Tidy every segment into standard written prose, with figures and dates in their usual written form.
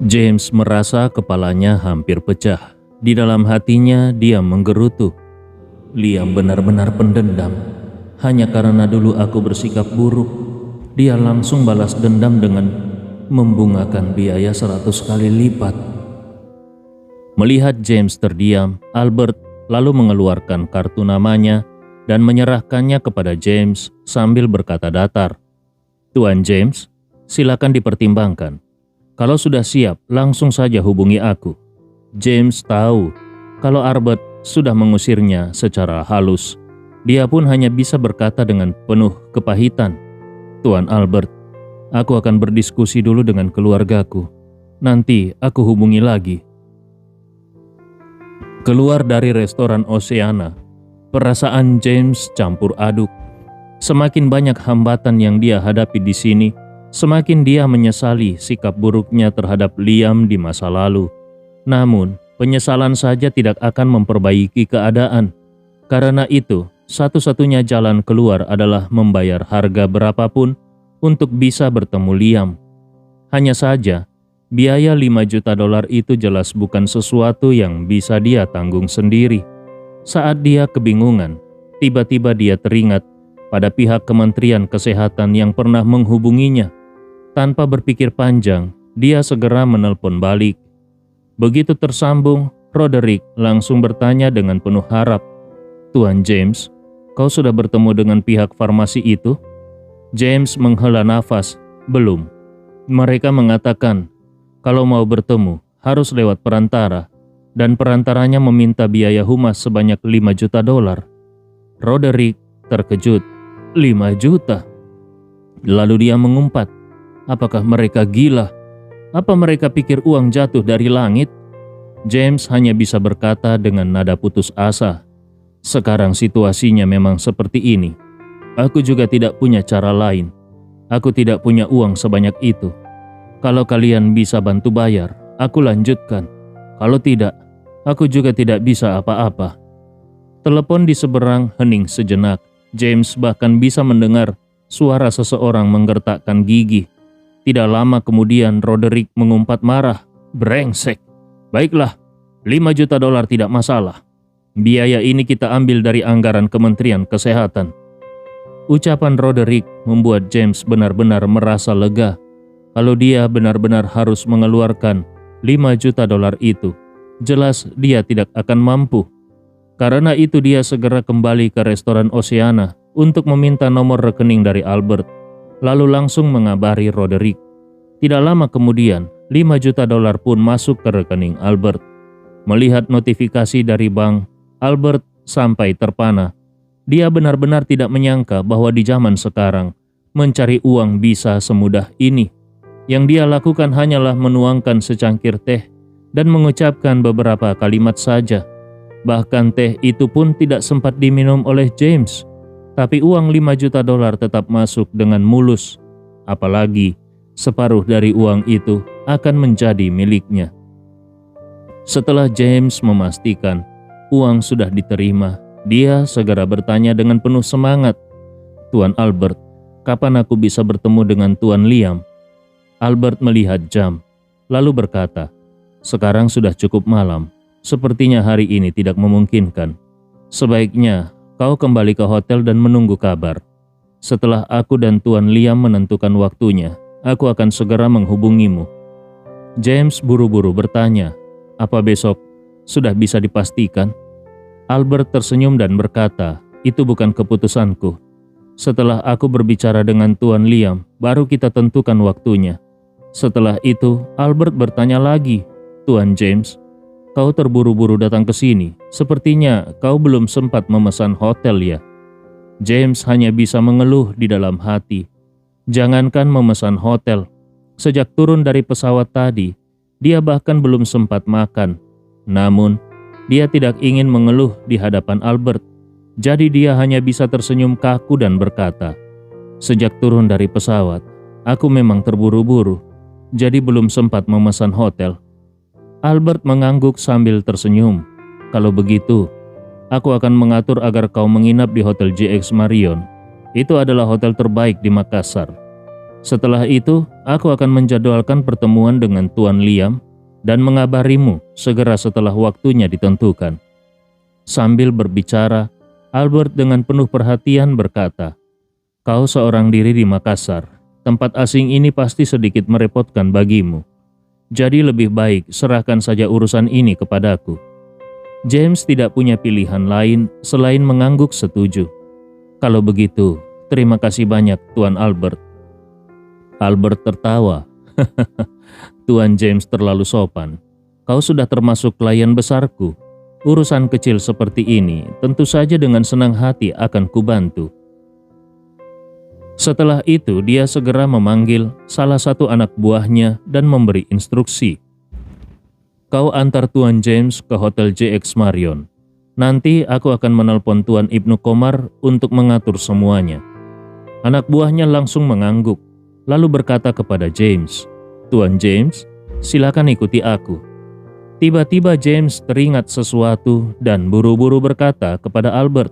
James merasa kepalanya hampir pecah. Di dalam hatinya dia menggerutu. Liam benar-benar pendendam. Hanya karena dulu aku bersikap buruk, dia langsung balas dendam dengan membungakan biaya 100 kali lipat. Melihat James terdiam, Albert lalu mengeluarkan kartu namanya dan menyerahkannya kepada James sambil berkata datar, "Tuan James, silakan dipertimbangkan. Kalau sudah siap, langsung saja hubungi aku." James tahu kalau Albert sudah mengusirnya secara halus. Dia pun hanya bisa berkata dengan penuh kepahitan, "Tuan Albert, aku akan berdiskusi dulu dengan keluargaku. Nanti aku hubungi lagi." Keluar dari restoran Oceana, perasaan James campur aduk. Semakin banyak hambatan yang dia hadapi di sini, semakin dia menyesali sikap buruknya terhadap Liam di masa lalu. Namun, penyesalan saja tidak akan memperbaiki keadaan. Karena itu, satu-satunya jalan keluar adalah membayar harga berapapun untuk bisa bertemu Liam. Hanya saja, biaya $5 juta itu jelas bukan sesuatu yang bisa dia tanggung sendiri. Saat dia kebingungan, tiba-tiba dia teringat pada pihak Kementerian Kesehatan yang pernah menghubunginya. Tanpa berpikir panjang, dia segera menelpon balik. Begitu tersambung, Roderick langsung bertanya dengan penuh harap, "Tuan James, kau sudah bertemu dengan pihak farmasi itu?" James menghela nafas, "Belum. Mereka mengatakan kalau mau bertemu harus lewat perantara, dan perantaranya meminta biaya humas sebanyak $5 juta. Roderick terkejut. 5 juta? Lalu dia mengumpat, apakah mereka gila? Apa mereka pikir uang jatuh dari langit? James hanya bisa berkata dengan nada putus asa, "Sekarang situasinya memang seperti ini. Aku juga tidak punya cara lain. Aku tidak punya uang sebanyak itu. Kalau kalian bisa bantu bayar, aku lanjutkan. Kalau tidak, aku juga tidak bisa apa-apa." Telepon di seberang hening sejenak. James bahkan bisa mendengar suara seseorang menggertakkan gigi. Tidak lama kemudian Roderick mengumpat marah, "Brengsek. Baiklah, $5 juta tidak masalah. Biaya ini kita ambil dari anggaran Kementerian Kesehatan." Ucapan Roderick membuat James benar-benar merasa lega. Kalau dia benar-benar harus mengeluarkan $5 juta itu, jelas dia tidak akan mampu. Karena itu dia segera kembali ke restoran Oceana untuk meminta nomor rekening dari Albert, lalu langsung mengabari Roderick. Tidak lama kemudian, $5 juta pun masuk ke rekening Albert. Melihat notifikasi dari bank, Albert sampai terpana. Dia benar-benar tidak menyangka bahwa di zaman sekarang, mencari uang bisa semudah ini. Yang dia lakukan hanyalah menuangkan secangkir teh dan mengucapkan beberapa kalimat saja. Bahkan teh itu pun tidak sempat diminum oleh James. Tapi uang $5 juta tetap masuk dengan mulus. Apalagi separuh dari uang itu akan menjadi miliknya. Setelah James memastikan uang sudah diterima, dia segera bertanya dengan penuh semangat, "Tuan Albert, kapan aku bisa bertemu dengan Tuan Liam?" Albert melihat jam, lalu berkata, "Sekarang sudah cukup malam. Sepertinya hari ini tidak memungkinkan. Sebaiknya kau kembali ke hotel dan menunggu kabar. Setelah aku dan Tuan Liam menentukan waktunya, aku akan segera menghubungimu." James buru-buru bertanya, "Apa besok sudah bisa dipastikan?" Albert tersenyum dan berkata, "Itu bukan keputusanku. Setelah aku berbicara dengan Tuan Liam, baru kita tentukan waktunya." Setelah itu, Albert bertanya lagi, "Tuan James, kau terburu-buru datang ke sini. Sepertinya kau belum sempat memesan hotel ya?" James hanya bisa mengeluh di dalam hati. Jangankan memesan hotel, sejak turun dari pesawat tadi, dia bahkan belum sempat makan. Namun, dia tidak ingin mengeluh di hadapan Albert. Jadi dia hanya bisa tersenyum kaku dan berkata, "Sejak turun dari pesawat, aku memang terburu-buru, jadi belum sempat memesan hotel." Albert mengangguk sambil tersenyum. "Kalau begitu, aku akan mengatur agar kau menginap di Hotel JX Marion. Itu adalah hotel terbaik di Makassar." Setelah itu, aku akan menjadwalkan pertemuan dengan Tuan Liam dan mengabarimu segera setelah waktunya ditentukan." Sambil berbicara, Albert dengan penuh perhatian berkata, "Kau seorang diri di Makassar. Tempat asing ini pasti sedikit merepotkan bagimu. Jadi lebih baik serahkan saja urusan ini kepadaku." James tidak punya pilihan lain selain mengangguk setuju. "Kalau begitu, terima kasih banyak Tuan Albert." Albert tertawa. "Tuan James terlalu sopan. Kau sudah termasuk klien besarku. Urusan kecil seperti ini tentu saja dengan senang hati akan kubantu." Setelah itu dia segera memanggil salah satu anak buahnya dan memberi instruksi. "Kau antar Tuan James ke Hotel JX Marion. Nanti aku akan menelpon Tuan Ibnu Komar untuk mengatur semuanya." Anak buahnya langsung mengangguk, lalu berkata kepada James, "Tuan James, silakan ikuti aku." Tiba-tiba James teringat sesuatu dan buru-buru berkata kepada Albert,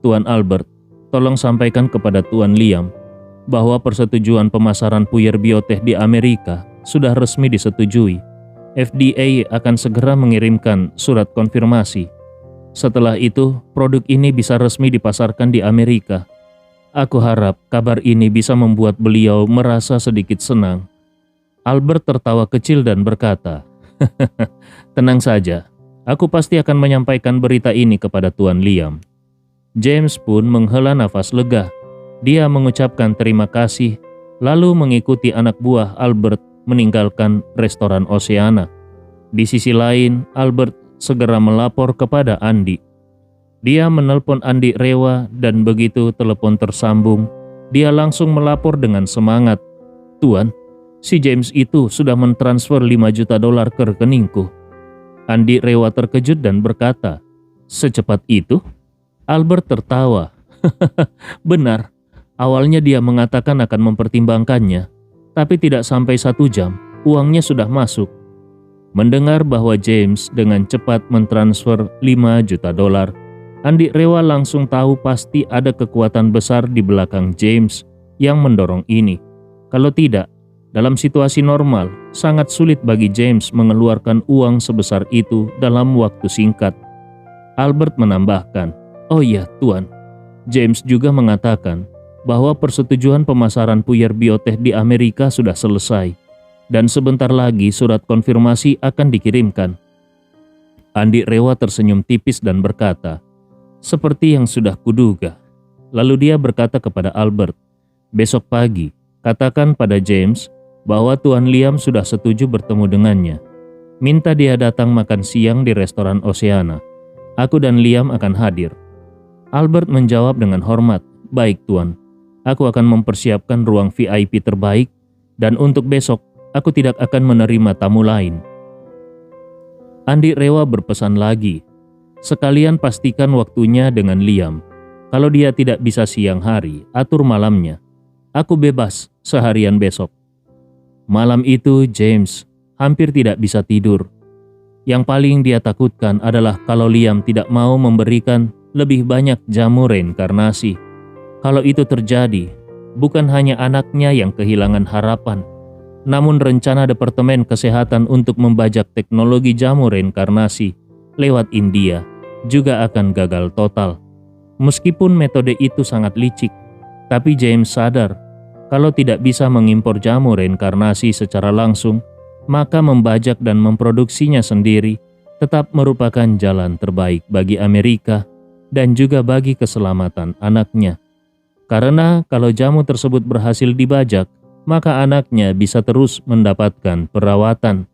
"Tuan Albert, tolong sampaikan kepada Tuan Liam bahwa persetujuan pemasaran puyer bioteh di Amerika sudah resmi disetujui. FDA akan segera mengirimkan surat konfirmasi. Setelah itu, produk ini bisa resmi dipasarkan di Amerika. Aku harap kabar ini bisa membuat beliau merasa sedikit senang." Albert tertawa kecil dan berkata, "Tenang saja, aku pasti akan menyampaikan berita ini kepada Tuan Liam." James pun menghela nafas lega. Dia mengucapkan terima kasih, lalu mengikuti anak buah Albert meninggalkan restoran Oceana. Di sisi lain, Albert segera melapor kepada Andi. Dia menelpon Andi Rewa dan begitu telepon tersambung, dia langsung melapor dengan semangat, "Tuan, si James itu sudah mentransfer $5 juta ke rekeningku." Andi Rewa terkejut dan berkata, "Secepat itu?" Albert tertawa. "Benar, awalnya dia mengatakan akan mempertimbangkannya, tapi tidak sampai 1 jam, uangnya sudah masuk." Mendengar bahwa James dengan cepat mentransfer $5 juta, Andi Rewa langsung tahu pasti ada kekuatan besar di belakang James yang mendorong ini. Kalau tidak, dalam situasi normal, sangat sulit bagi James mengeluarkan uang sebesar itu dalam waktu singkat. Albert menambahkan, "Oh iya, Tuan, James juga mengatakan bahwa persetujuan pemasaran puyer bioteh di Amerika sudah selesai, dan sebentar lagi surat konfirmasi akan dikirimkan." Andi Rewa tersenyum tipis dan berkata, "Seperti yang sudah kuduga." Lalu dia berkata kepada Albert, "Besok pagi, katakan pada James bahwa Tuan Liam sudah setuju bertemu dengannya. Minta dia datang makan siang di restoran Oceana. Aku dan Liam akan hadir." Albert menjawab dengan hormat, "Baik Tuan, aku akan mempersiapkan ruang VIP terbaik dan untuk besok aku tidak akan menerima tamu lain." Andi Rewa berpesan lagi, "Sekalian pastikan waktunya dengan Liam. Kalau dia tidak bisa siang hari, atur malamnya. Aku bebas seharian besok." Malam itu James hampir tidak bisa tidur. Yang paling dia takutkan adalah kalau Liam tidak mau memberikan lebih banyak jamu reinkarnasi. Kalau itu terjadi, bukan hanya anaknya yang kehilangan harapan, namun rencana Departemen Kesehatan untuk membajak teknologi jamu reinkarnasi lewat India juga akan gagal total. Meskipun metode itu sangat licik, tapi James sadar kalau tidak bisa mengimpor jamu reinkarnasi secara langsung, maka membajak dan memproduksinya sendiri tetap merupakan jalan terbaik bagi Amerika dan juga bagi keselamatan anaknya. Karena kalau jamu tersebut berhasil dibajak, maka anaknya bisa terus mendapatkan perawatan.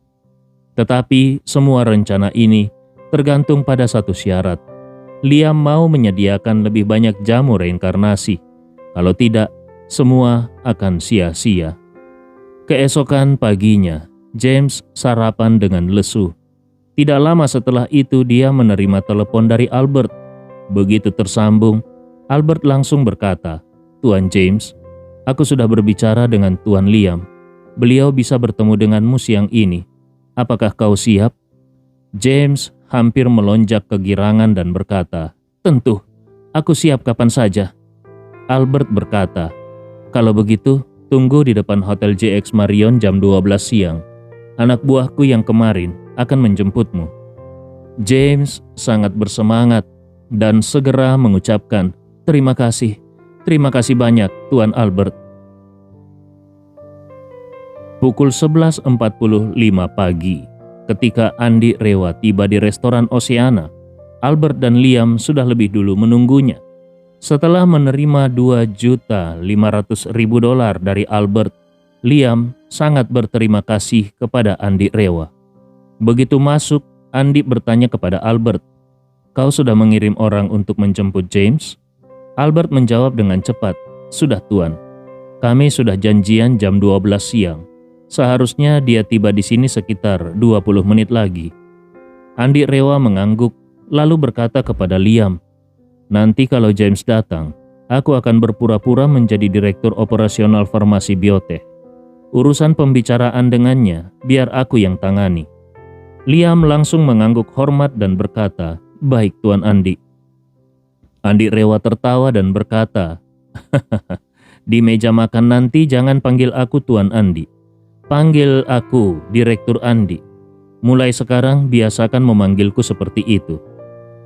Tetapi semua rencana ini tergantung pada satu syarat. Liam mau menyediakan lebih banyak jamu reinkarnasi. Kalau tidak, semua akan sia-sia. Keesokan paginya, James sarapan dengan lesu. Tidak lama setelah itu dia menerima telepon dari Albert. Begitu tersambung, Albert langsung berkata, "Tuan James, aku sudah berbicara dengan Tuan Liam. Beliau bisa bertemu denganmu siang ini. Apakah kau siap?" James hampir melonjak kegirangan dan berkata, "Tentu, aku siap kapan saja." Albert berkata, "Kalau begitu, tunggu di depan Hotel JX Marion jam 12 siang. Anak buahku yang kemarin akan menjemputmu." James sangat bersemangat dan segera mengucapkan, Terima kasih banyak Tuan Albert." Pukul 11.45 pagi, ketika Andi Rewa tiba di restoran Oceana, Albert dan Liam sudah lebih dulu menunggunya. Setelah menerima $2.500.000 dari Albert, Liam sangat berterima kasih kepada Andi Rewa. Begitu masuk, Andi bertanya kepada Albert, "Kau sudah mengirim orang untuk menjemput James?" Albert menjawab dengan cepat, "Sudah Tuan. Kami sudah janjian jam 12 siang. Seharusnya dia tiba di sini sekitar 20 menit lagi." Andi Rewa mengangguk, lalu berkata kepada Liam, "Nanti kalau James datang, aku akan berpura-pura menjadi direktur operasional farmasi biotech. Urusan pembicaraan dengannya, biar aku yang tangani." Liam langsung mengangguk hormat dan berkata, "Baik Tuan Andi." Andi Rewa tertawa dan berkata, "Di meja makan nanti jangan panggil aku Tuan Andi. Panggil aku Direktur Andi. Mulai sekarang biasakan memanggilku seperti itu."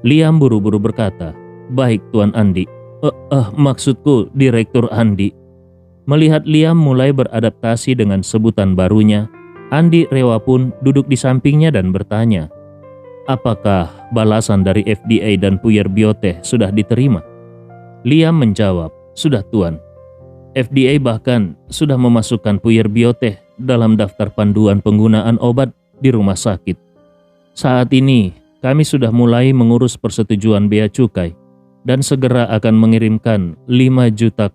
Liam buru-buru berkata, "Baik Tuan Andi." Maksudku Direktur Andi." Melihat Liam mulai beradaptasi dengan sebutan barunya, Andi Rewa pun duduk di sampingnya dan bertanya, "Apakah balasan dari FDA dan Puyer Biotech sudah diterima?" Liam menjawab, "Sudah Tuan. FDA bahkan sudah memasukkan Puyer Biotech dalam daftar panduan penggunaan obat di rumah sakit. Saat ini kami sudah mulai mengurus persetujuan bea cukai dan segera akan mengirimkan 5 juta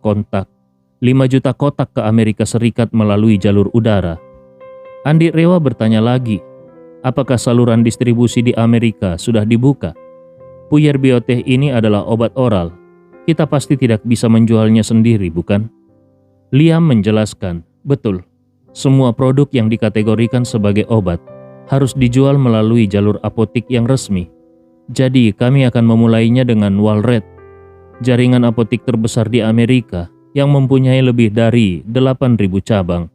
kotak ke Amerika Serikat melalui jalur udara." Andi Rewa bertanya lagi, "Apakah saluran distribusi di Amerika sudah dibuka? Puyer Biotech ini adalah obat oral. Kita pasti tidak bisa menjualnya sendiri, bukan?" Liam menjelaskan, "Betul. Semua produk yang dikategorikan sebagai obat harus dijual melalui jalur apotik yang resmi. Jadi kami akan memulainya dengan Walred, jaringan apotik terbesar di Amerika yang mempunyai lebih dari 8.000 cabang.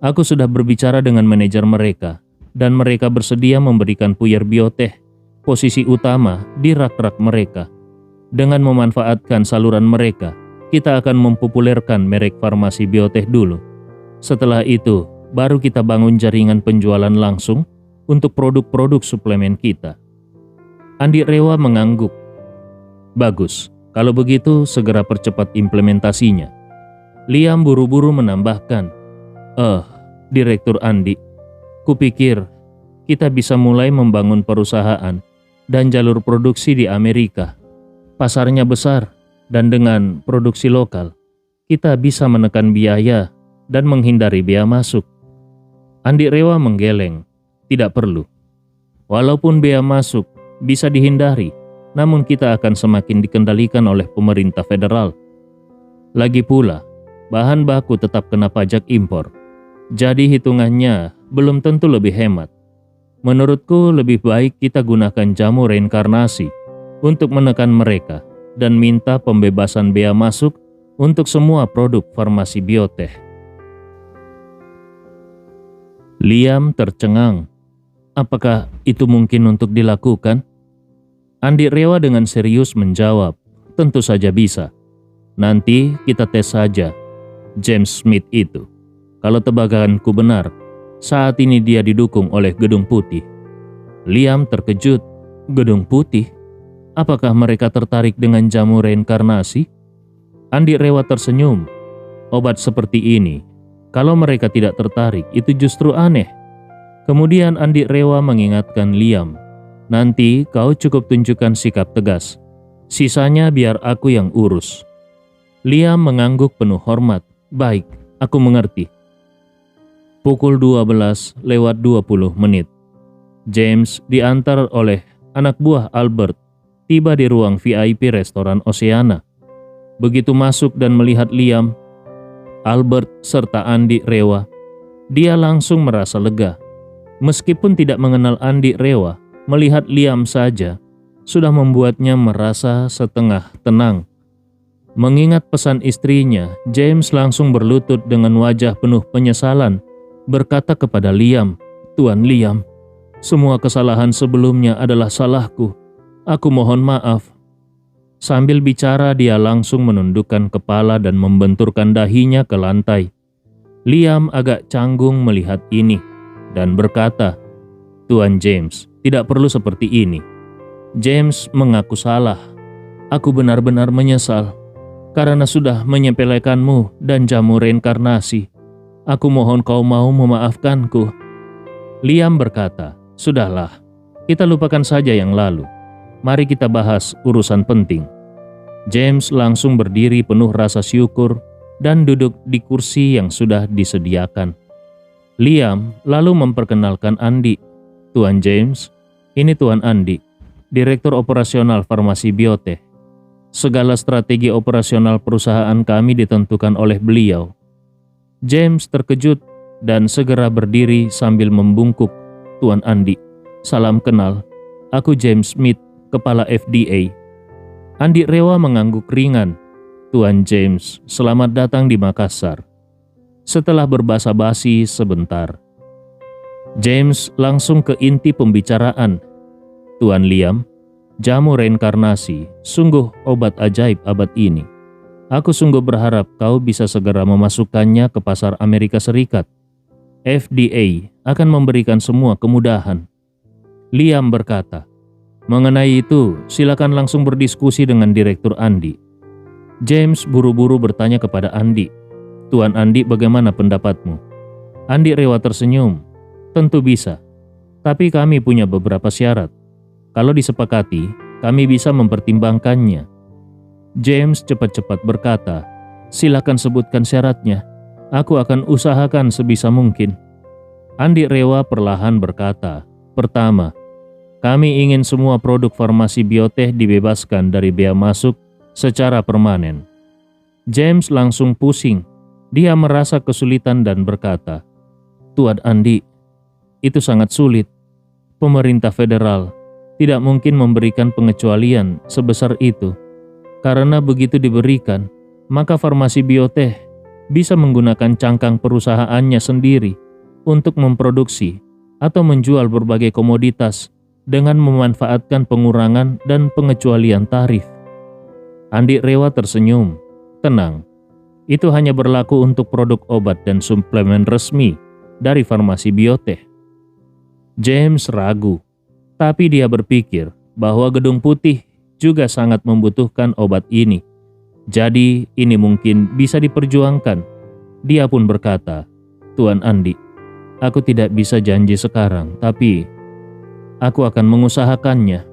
Aku sudah berbicara dengan manajer mereka dan mereka bersedia memberikan Puyer Biotech posisi utama di rak-rak mereka. Dengan memanfaatkan saluran mereka, kita akan mempopulerkan merek farmasi biotech dulu. Setelah itu, baru kita bangun jaringan penjualan langsung untuk produk-produk suplemen kita." Andi Rewa mengangguk. "Bagus, kalau begitu segera percepat implementasinya." Liam buru-buru menambahkan, Direktur Andi, kupikir kita bisa mulai membangun perusahaan dan jalur produksi di Amerika. Pasarnya besar dan dengan produksi lokal, kita bisa menekan biaya dan menghindari bea masuk." Andi Rewa menggeleng, "Tidak perlu. Walaupun bea masuk bisa dihindari, namun kita akan semakin dikendalikan oleh pemerintah federal. Lagi pula, bahan baku tetap kena pajak impor. Jadi hitungannya belum tentu lebih hemat. Menurutku lebih baik kita gunakan jamu reinkarnasi untuk menekan mereka dan minta pembebasan bea masuk untuk semua produk farmasi biotech." Liam tercengang. "Apakah itu mungkin untuk dilakukan?" Andi Rewa dengan serius menjawab, "Tentu saja bisa. Nanti kita tes saja James Smith itu. Kalau tebakanku benar, saat ini dia didukung oleh Gedung Putih." Liam terkejut. "Gedung Putih? Apakah mereka tertarik dengan jamu reinkarnasi?" Andi Rewa tersenyum. "Obat seperti ini, kalau mereka tidak tertarik, itu justru aneh." Kemudian Andi Rewa mengingatkan Liam, "Nanti kau cukup tunjukkan sikap tegas. Sisanya biar aku yang urus." Liam mengangguk penuh hormat. "Baik, aku mengerti." Pukul 12:20. James diantar oleh anak buah Albert tiba di ruang VIP restoran Oceana. Begitu masuk dan melihat Liam, Albert serta Andi Rewa, dia langsung merasa lega. Meskipun tidak mengenal Andi Rewa, melihat Liam saja sudah membuatnya merasa setengah tenang. Mengingat pesan istrinya, James langsung berlutut dengan wajah penuh penyesalan, berkata kepada Liam, "Tuan Liam, semua kesalahan sebelumnya adalah salahku. Aku mohon maaf." Sambil bicara, dia langsung menundukkan kepala dan membenturkan dahinya ke lantai. Liam agak canggung melihat ini dan berkata, "Tuan James, tidak perlu seperti ini." James mengaku salah. "Aku benar-benar menyesal karena sudah menyepelekanmu dan jamu reinkarnasi. Aku mohon kau mau memaafkanku." Liam berkata, "Sudahlah, kita lupakan saja yang lalu. Mari kita bahas urusan penting." James langsung berdiri penuh rasa syukur dan duduk di kursi yang sudah disediakan. Liam lalu memperkenalkan Andi. "Tuan James, ini Tuan Andi, Direktur Operasional Farmasi Biotech. Segala strategi operasional perusahaan kami ditentukan oleh beliau." James terkejut dan segera berdiri sambil membungkuk. "Tuan Andi, salam kenal. Aku James Smith, Kepala FDA." Andi Rewa mengangguk ringan. "Tuan James, selamat datang di Makassar." Setelah berbasa-basi sebentar, James langsung ke inti pembicaraan. "Tuan Liam, jamu reinkarnasi sungguh obat ajaib abad ini. Aku sungguh berharap kau bisa segera memasukkannya ke pasar Amerika Serikat. FDA akan memberikan semua kemudahan." Liam berkata, "Mengenai itu, silakan langsung berdiskusi dengan Direktur Andi." James buru-buru bertanya kepada Andi, "Tuan Andi, bagaimana pendapatmu?" Andi Rewa tersenyum, "Tentu bisa, tapi kami punya beberapa syarat. Kalau disepakati, kami bisa mempertimbangkannya." James cepat-cepat berkata, "Silakan sebutkan syaratnya. Aku akan usahakan sebisa mungkin." Andi Rewa perlahan berkata, "Pertama, kami ingin semua produk farmasi biotech dibebaskan dari bea masuk secara permanen." James langsung pusing. Dia merasa kesulitan dan berkata, "Tuan Andi, itu sangat sulit. Pemerintah federal tidak mungkin memberikan pengecualian sebesar itu. Karena begitu diberikan, maka farmasi biotech bisa menggunakan cangkang perusahaannya sendiri untuk memproduksi atau menjual berbagai komoditas dengan memanfaatkan pengurangan dan pengecualian tarif." Andi Rewa tersenyum. "Tenang, itu hanya berlaku untuk produk obat dan suplemen resmi dari farmasi biotech." James ragu, tapi dia berpikir bahwa Gedung Putih juga sangat membutuhkan obat ini. Jadi ini mungkin bisa diperjuangkan. Dia pun berkata, "Tuan Andi, aku tidak bisa janji sekarang, tapi aku akan mengusahakannya."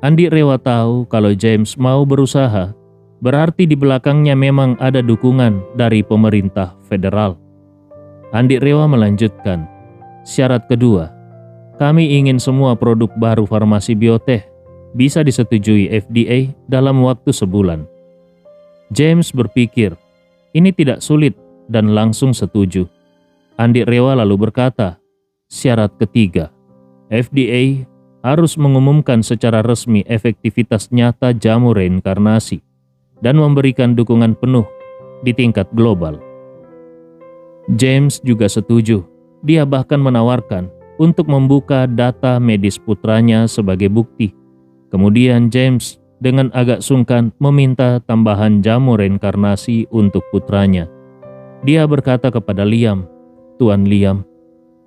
Andi Rewa tahu kalau James mau berusaha, berarti di belakangnya memang ada dukungan dari pemerintah federal. Andi Rewa melanjutkan, "Syarat kedua, kami ingin semua produk baru farmasi biotech bisa disetujui FDA dalam waktu sebulan." James berpikir, ini tidak sulit dan langsung setuju. Andi Rewa lalu berkata, "Syarat ketiga, FDA harus mengumumkan secara resmi efektivitas nyata jamu reinkarnasi dan memberikan dukungan penuh di tingkat global." James juga setuju. Dia bahkan menawarkan untuk membuka data medis putranya sebagai bukti. Kemudian James dengan agak sungkan meminta tambahan jamu reinkarnasi untuk putranya. Dia berkata kepada Liam, "Tuan Liam,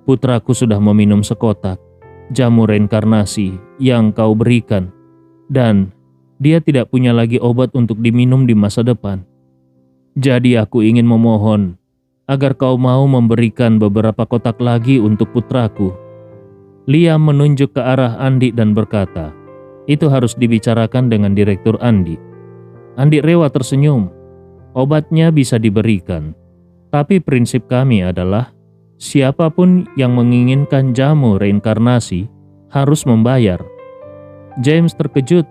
putraku sudah meminum sekotak jamu reinkarnasi yang kau berikan, dan dia tidak punya lagi obat untuk diminum di masa depan. Jadi aku ingin memohon agar kau mau memberikan beberapa kotak lagi untuk putraku." Liam menunjuk ke arah Andi dan berkata, "Itu harus dibicarakan dengan Direktur Andi." Andi Rewa tersenyum. "Obatnya bisa diberikan, tapi prinsip kami adalah siapapun yang menginginkan jamu reinkarnasi harus membayar." James terkejut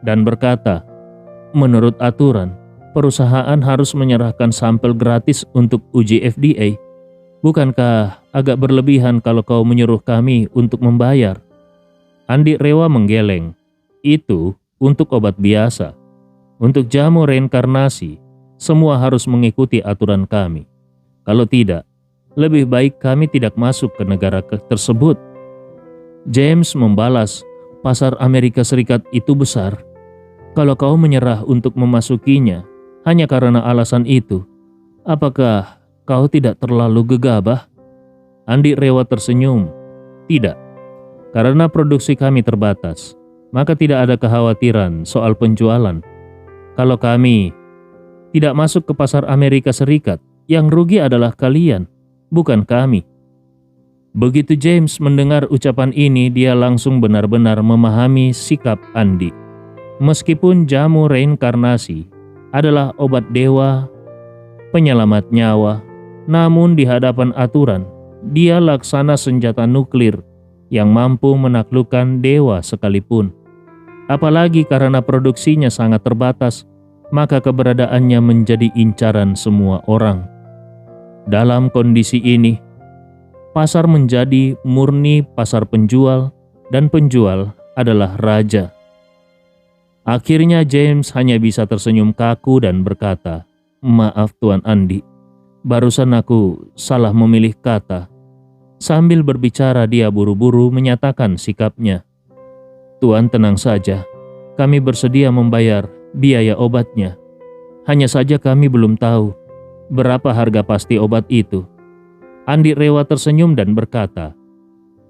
dan berkata, "Menurut aturan, perusahaan harus menyerahkan sampel gratis untuk uji FDA. Bukankah agak berlebihan kalau kau menyuruh kami untuk membayar?" Andi Rewa menggeleng. "Itu untuk obat biasa. Untuk jamu reinkarnasi, semua harus mengikuti aturan kami. Kalau tidak, lebih baik kami tidak masuk ke negara tersebut." James membalas, "Pasar Amerika Serikat itu besar. Kalau kau menyerah untuk memasukinya hanya karena alasan itu, apakah kau tidak terlalu gegabah?" Andi Rewa tersenyum. "Tidak, karena produksi kami terbatas, maka tidak ada kekhawatiran soal penjualan. Kalau kami tidak masuk ke pasar Amerika Serikat, yang rugi adalah kalian, bukan kami." Begitu James mendengar ucapan ini, dia langsung benar-benar memahami sikap Andi. Meskipun jamu reinkarnasi adalah obat dewa, penyelamat nyawa, namun di hadapan aturan, dia laksana senjata nuklir yang mampu menaklukkan dewa sekalipun. Apalagi karena produksinya sangat terbatas, maka keberadaannya menjadi incaran semua orang. Dalam kondisi ini, pasar menjadi murni pasar penjual dan penjual adalah raja. Akhirnya James hanya bisa tersenyum kaku dan berkata, "Maaf Tuan Andi, barusan aku salah memilih kata." Sambil berbicara dia buru-buru menyatakan sikapnya. "Tuan tenang saja, kami bersedia membayar biaya obatnya. Hanya saja kami belum tahu berapa harga pasti obat itu." Andi Rewa tersenyum dan berkata,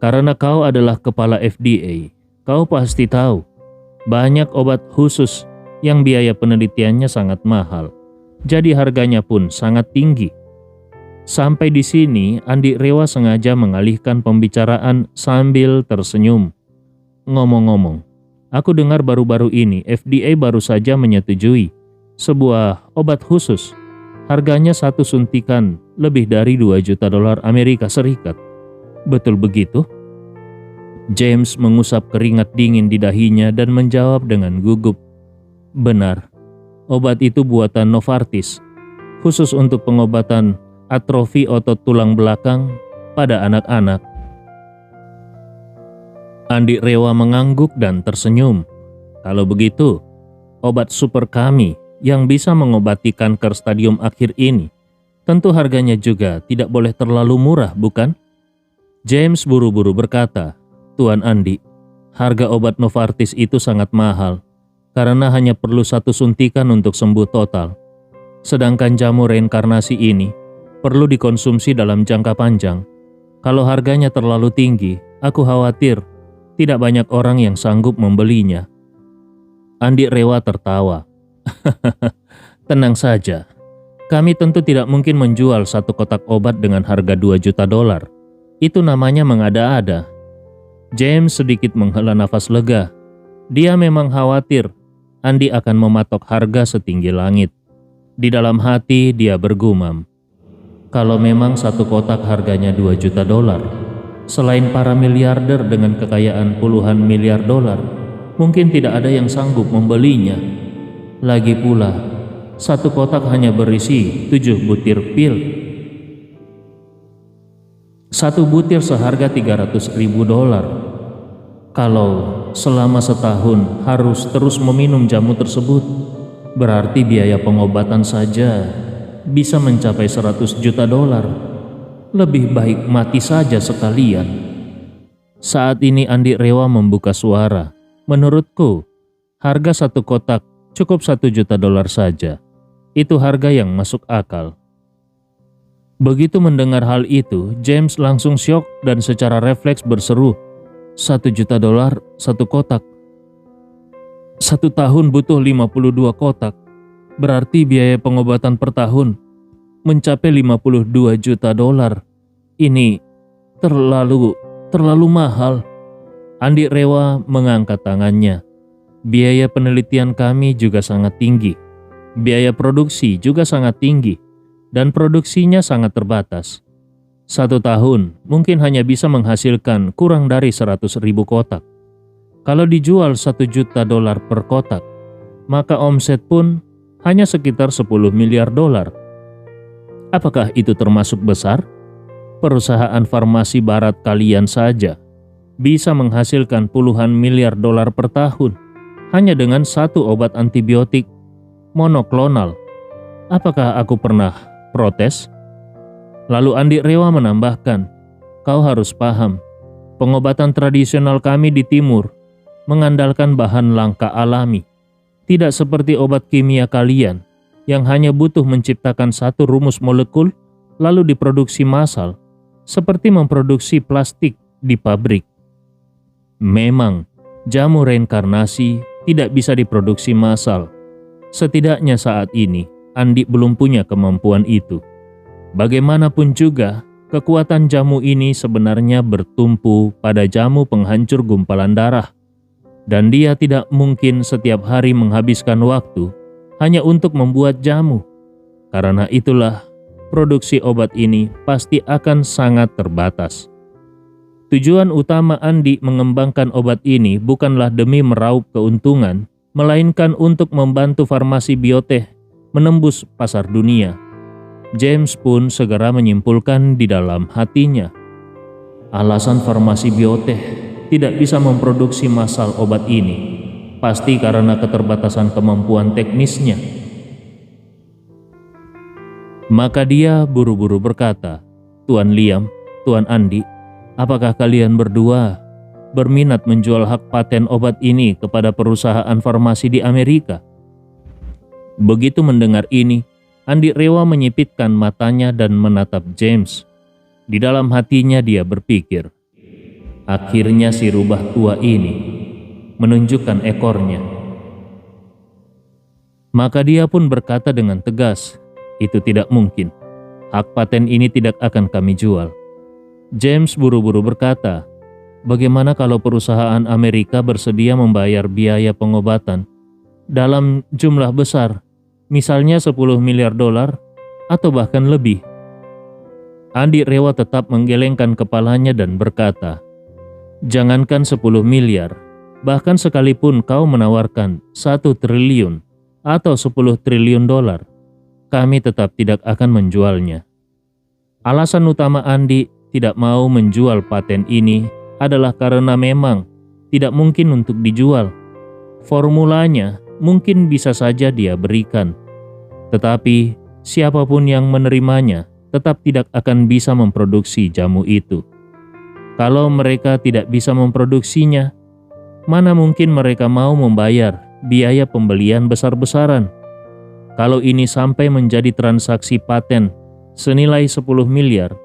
"Karena kau adalah kepala FDA, kau pasti tahu banyak obat khusus yang biaya penelitiannya sangat mahal, jadi harganya pun sangat tinggi." Sampai di sini Andi Rewa sengaja mengalihkan pembicaraan sambil tersenyum. "Ngomong-ngomong, aku dengar baru-baru ini FDA baru saja menyetujui sebuah obat khusus. Harganya satu suntikan lebih dari 2 juta dolar Amerika Serikat. Betul begitu?" James mengusap keringat dingin di dahinya dan menjawab dengan gugup, "Benar, obat itu buatan Novartis, khusus untuk pengobatan atrofi otot tulang belakang pada anak-anak." Andi Rewa mengangguk dan tersenyum. "Kalau begitu, obat super kami yang bisa mengobati kanker stadium akhir ini, tentu harganya juga tidak boleh terlalu murah, bukan?" James buru-buru berkata, "Tuan Andi, harga obat Novartis itu sangat mahal karena hanya perlu satu suntikan untuk sembuh total. Sedangkan jamu reinkarnasi ini perlu dikonsumsi dalam jangka panjang. Kalau harganya terlalu tinggi, aku khawatir tidak banyak orang yang sanggup membelinya." Andi Rewa tertawa. "Tenang saja, kami tentu tidak mungkin menjual satu kotak obat dengan harga 2 juta dolar. Itu namanya mengada-ada." James sedikit menghela nafas lega. Dia memang khawatir Andi akan mematok harga setinggi langit. Di dalam hati dia bergumam, "Kalau memang satu kotak harganya 2 juta dolar, selain para miliarder dengan kekayaan puluhan miliar dolar, mungkin tidak ada yang sanggup membelinya. Lagi pula, satu kotak hanya berisi 7 butir pil. Satu butir seharga 300.000 dolar. Kalau selama setahun harus terus meminum jamu tersebut, berarti biaya pengobatan saja bisa mencapai 100 juta dolar. Lebih baik mati saja sekalian." Saat ini Andi Rewa membuka suara. "Menurutku, harga satu kotak cukup 1 juta dolar saja. Itu harga yang masuk akal." Begitu mendengar hal itu, James langsung syok dan secara refleks berseru, "1 juta dolar satu kotak. Satu tahun butuh 52 kotak. Berarti biaya pengobatan per tahun mencapai 52 juta dolar. Ini terlalu mahal." Andi Rewa mengangkat tangannya. "Biaya penelitian kami juga sangat tinggi. Biaya produksi juga sangat tinggi. Dan produksinya sangat terbatas. Satu tahun mungkin hanya bisa menghasilkan kurang dari 100.000 kotak. Kalau dijual 1 juta dolar per kotak, maka omset pun hanya sekitar 10 miliar dolar. Apakah itu termasuk besar? Perusahaan farmasi barat kalian saja bisa menghasilkan puluhan miliar dolar per tahun hanya dengan satu obat antibiotik monoklonal. Apakah aku pernah protes?" Lalu Andi Rewa menambahkan, "Kau harus paham, pengobatan tradisional kami di timur mengandalkan bahan langka alami. Tidak seperti obat kimia kalian yang hanya butuh menciptakan satu rumus molekul lalu diproduksi massal, seperti memproduksi plastik di pabrik. Memang, jamu reinkarnasi tidak bisa diproduksi massal. Setidaknya saat ini, Andi belum punya kemampuan itu. Bagaimanapun juga, kekuatan jamu ini sebenarnya bertumpu pada jamu penghancur gumpalan darah. Dan dia tidak mungkin setiap hari menghabiskan waktu hanya untuk membuat jamu. Karena itulah, produksi obat ini pasti akan sangat terbatas. Tujuan utama Andi mengembangkan obat ini bukanlah demi meraup keuntungan, melainkan untuk membantu farmasi bioteh menembus pasar dunia. James pun segera menyimpulkan di dalam hatinya, alasan farmasi bioteh tidak bisa memproduksi massal obat ini pasti karena keterbatasan kemampuan teknisnya. Maka dia buru-buru berkata, "Tuan Liam, Tuan Andi, apakah kalian berdua berminat menjual hak paten obat ini kepada perusahaan farmasi di Amerika?" Begitu mendengar ini, Andi Rewa menyipitkan matanya dan menatap James. Di dalam hatinya dia berpikir, akhirnya si rubah tua ini menunjukkan ekornya. Maka dia pun berkata dengan tegas, "Itu tidak mungkin. Hak paten ini tidak akan kami jual." James buru-buru berkata, "Bagaimana kalau perusahaan Amerika bersedia membayar biaya pengobatan dalam jumlah besar, misalnya 10 miliar dolar atau bahkan lebih?" Andi Rewa tetap menggelengkan kepalanya dan berkata, "Jangankan 10 miliar, bahkan sekalipun kau menawarkan 1 triliun atau 10 triliun dolar, kami tetap tidak akan menjualnya." Alasan utama Andi tidak mau menjual paten ini adalah karena memang tidak mungkin untuk dijual. Formulanya mungkin bisa saja dia berikan, tetapi siapapun yang menerimanya tetap tidak akan bisa memproduksi jamu itu. Kalau mereka tidak bisa memproduksinya, mana mungkin mereka mau membayar biaya pembelian besar-besaran? Kalau ini sampai menjadi transaksi paten senilai 10 miliar,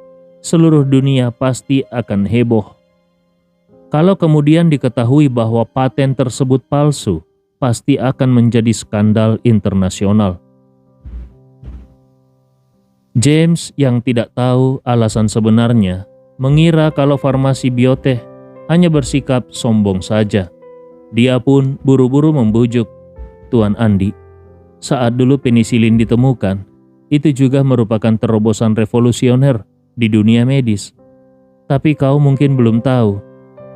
seluruh dunia pasti akan heboh. Kalau kemudian diketahui bahwa paten tersebut palsu, pasti akan menjadi skandal internasional. James yang tidak tahu alasan sebenarnya mengira kalau farmasi bioteh hanya bersikap sombong saja. Dia pun buru-buru membujuk, "Tuan Andi, saat dulu penisilin ditemukan, itu juga merupakan terobosan revolusioner di dunia medis. Tapi kau mungkin belum tahu,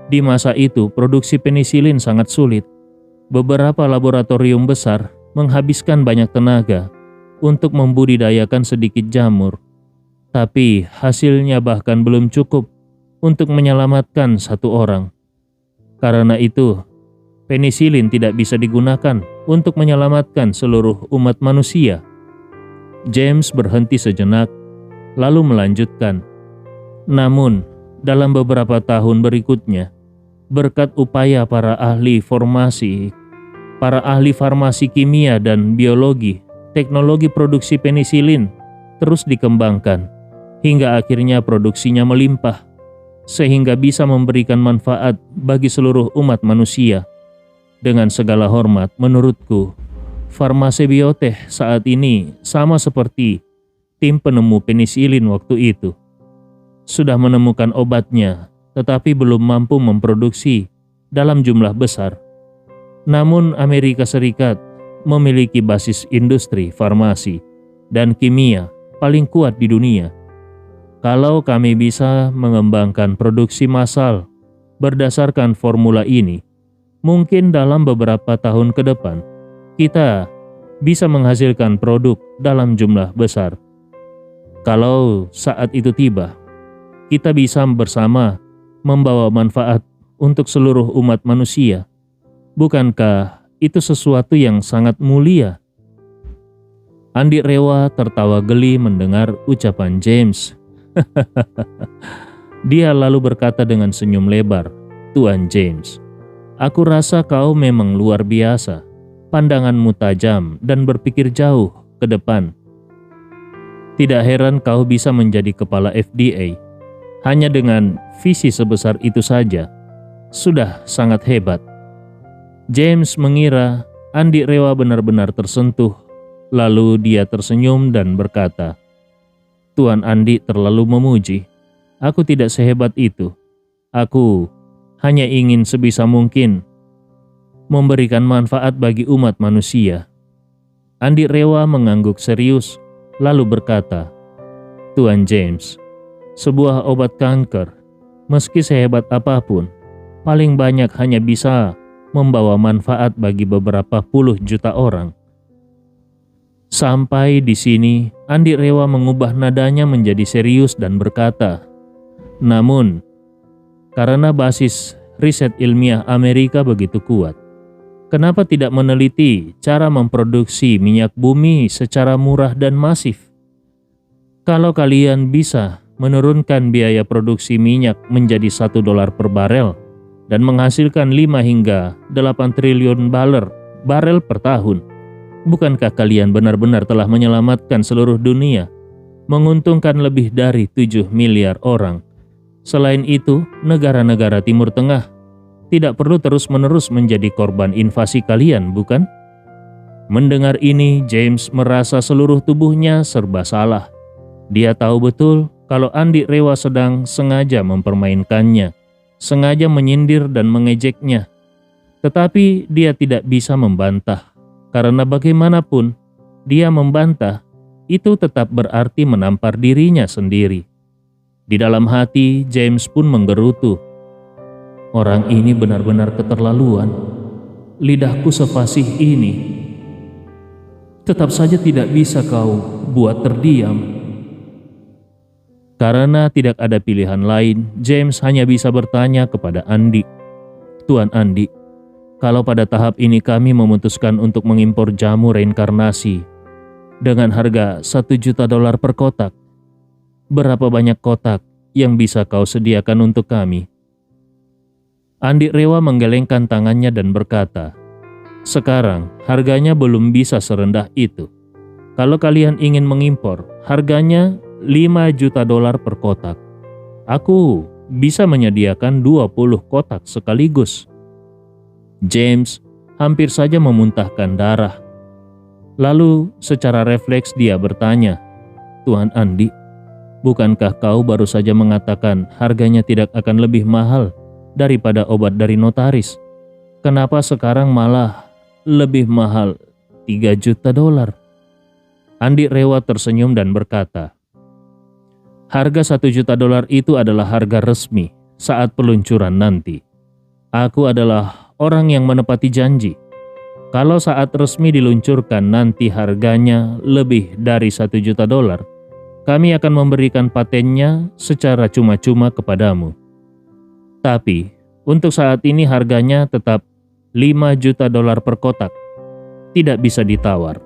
di masa itu produksi penisilin sangat sulit. Beberapa laboratorium besar menghabiskan banyak tenaga untuk membudidayakan sedikit jamur. Tapi hasilnya bahkan belum cukup untuk menyelamatkan satu orang. Karena itu, penisilin tidak bisa digunakan untuk menyelamatkan seluruh umat manusia." James berhenti sejenak, lalu melanjutkan, "Namun, dalam beberapa tahun berikutnya, berkat upaya para ahli farmasi kimia dan biologi, teknologi produksi penisilin terus dikembangkan, hingga akhirnya produksinya melimpah, sehingga bisa memberikan manfaat bagi seluruh umat manusia. Dengan segala hormat, menurutku, farmasi bioteh saat ini sama seperti tim penemu penisilin waktu itu. Sudah menemukan obatnya, tetapi belum mampu memproduksi dalam jumlah besar. Namun Amerika Serikat memiliki basis industri farmasi dan kimia paling kuat di dunia. Kalau kami bisa mengembangkan produksi massal berdasarkan formula ini, mungkin dalam beberapa tahun ke depan, kita bisa menghasilkan produk dalam jumlah besar. Kalau saat itu tiba, kita bisa bersama membawa manfaat untuk seluruh umat manusia. Bukankah itu sesuatu yang sangat mulia?" Andi Rewa tertawa geli mendengar ucapan James. Dia lalu berkata dengan senyum lebar, "Tuan James, aku rasa kau memang luar biasa. Pandanganmu tajam dan berpikir jauh ke depan. Tidak heran kau bisa menjadi kepala FDA. Hanya dengan visi sebesar itu saja, sudah sangat hebat." James mengira Andi Rewa benar-benar tersentuh. Lalu dia tersenyum dan berkata, "Tuan Andi terlalu memuji. Aku tidak sehebat itu. Aku hanya ingin sebisa mungkin memberikan manfaat bagi umat manusia." Andi Rewa mengangguk serius, lalu berkata, "Tuan James, sebuah obat kanker, meski sehebat apapun, paling banyak hanya bisa membawa manfaat bagi beberapa puluh juta orang." Sampai di sini, Andi Rewa mengubah nadanya menjadi serius dan berkata, "Namun, karena basis riset ilmiah Amerika begitu kuat, kenapa tidak meneliti cara memproduksi minyak bumi secara murah dan masif? Kalau kalian bisa menurunkan biaya produksi minyak menjadi $1 per barel dan menghasilkan 5 hingga 8 triliun barel per tahun, bukankah kalian benar-benar telah menyelamatkan seluruh dunia, menguntungkan lebih dari 7 miliar orang? Selain itu, negara-negara Timur Tengah tidak perlu terus-menerus menjadi korban invasi kalian, bukan?" Mendengar ini, James merasa seluruh tubuhnya serba salah. Dia tahu betul kalau Andi Rewa sedang sengaja mempermainkannya, sengaja menyindir dan mengejeknya. Tetapi dia tidak bisa membantah. Karena bagaimanapun dia membantah, itu tetap berarti menampar dirinya sendiri. Di dalam hati, James pun menggerutu. Orang ini benar-benar keterlaluan. Lidahku sefasih ini. Tetap saja tidak bisa kau buat terdiam. Karena tidak ada pilihan lain, James hanya bisa bertanya kepada Andi, "Tuan Andi, kalau pada tahap ini kami memutuskan untuk mengimpor jamu reinkarnasi dengan harga $1 juta per kotak, berapa banyak kotak yang bisa kau sediakan untuk kami?" Andi Rewa menggelengkan tangannya dan berkata, "Sekarang harganya belum bisa serendah itu. Kalau kalian ingin mengimpor, harganya $5 juta per kotak. Aku bisa menyediakan 20 kotak sekaligus." James hampir saja memuntahkan darah. Lalu secara refleks dia bertanya, "Tuan Andi, bukankah kau baru saja mengatakan harganya tidak akan lebih mahal daripada obat dari notaris? Kenapa sekarang malah lebih mahal $3 juta?" Andi Rewa tersenyum dan berkata, "Harga $1 juta itu adalah harga resmi saat peluncuran nanti. Aku adalah orang yang menepati janji. Kalau saat resmi diluncurkan nanti harganya lebih dari $1 juta, kami akan memberikan patennya secara cuma-cuma kepadamu. Tapi untuk saat ini harganya tetap $5 juta per kotak. Tidak bisa ditawar."